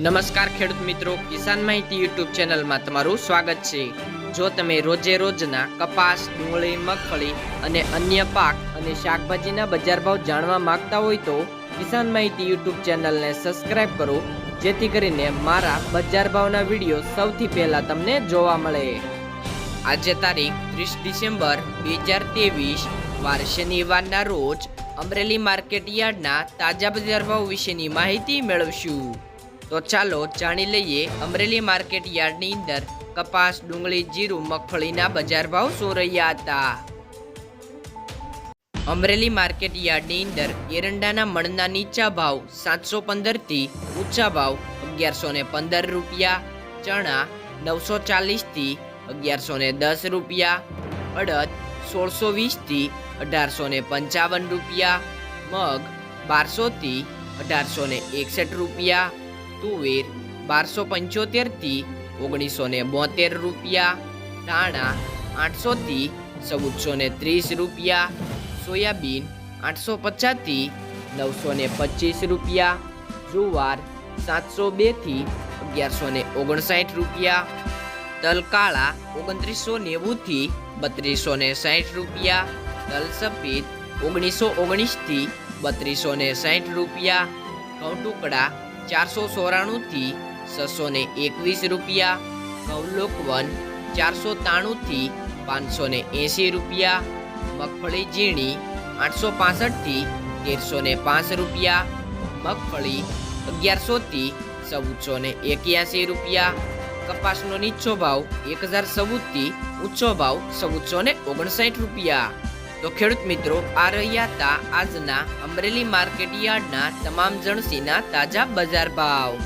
નમસ્કાર ખેડૂત મિત્રો, કિસાન માહિતી યુટ્યુબ ચેનલમાં તમારું સ્વાગત છે। જો તમે રોજે રોજના કપાસ, ડુંગળી, મગફળી અને અન્ય પાક અને શાકભાજીના બજાર ભાવ જાણવા માંગતા હોય તો કિસાન માહિતી યુટ્યુબ ચેનલને સબસ્ક્રાઇબ કરો, જેથી કરીને મારા બજાર ભાવના વિડીયો સૌથી પહેલા તમને જોવા મળે। આજે તારીખ 30 ડિસેમ્બર 2023 વાર શનિવારના રોજ અમરેલી માર્કેટ યાર્ડના તાજા બજાર ભાવ વિશેની માહિતી મેળવશું। તો ચાલો જાણી લઈએ અમરેલી માર્કેટ યાર્ડની અંદર કપાસ, ડુંગળી, જીરું, મગફળીના બજાર ભાવ શું રહ્યા હતા। અમરેલી માર્કેટ યાર્ડની અંદર એરંડાના મણના નીચા ભાવ 715 થી ઊંચા ભાવ 1115 રૂપિયા, ચણા 940 થી 1110 રૂપિયા, અડદ 1620 થી 1855 રૂપિયા, મગ 1200 થી 1861 રૂપિયા, તુવેર 1275 થી 1972 રૂપિયા, ધાણા 800 થી 1430 રૂપિયા, સોયાબીન 850 થી 925 રૂપિયા, જુવાર 702 થી 1159 રૂપિયા, તલ કાળા 2990 થી 3260 રૂપિયા, તલ સફેદ 1919 થી 3260 રૂપિયા, ઘઉં ટુકડા 494 થી 621 રૂપિયા, ઘઉં લોકવન 493 થી 580 રૂપિયા, મગફળી ઝીણી 865 થી 1305 રૂપિયા, મગફળી 1100 થી 1481 રૂપિયા, કપાસનો નીચો ભાવ 1014 થી ઊંચો ભાવ 1459 રૂપિયા। તો ખેડૂત મિત્રો, આ રહ્યા હતા આજના અમરેલી માર્કેટ યાર્ડના તમામ જણસીના તાજા બજાર ભાવ।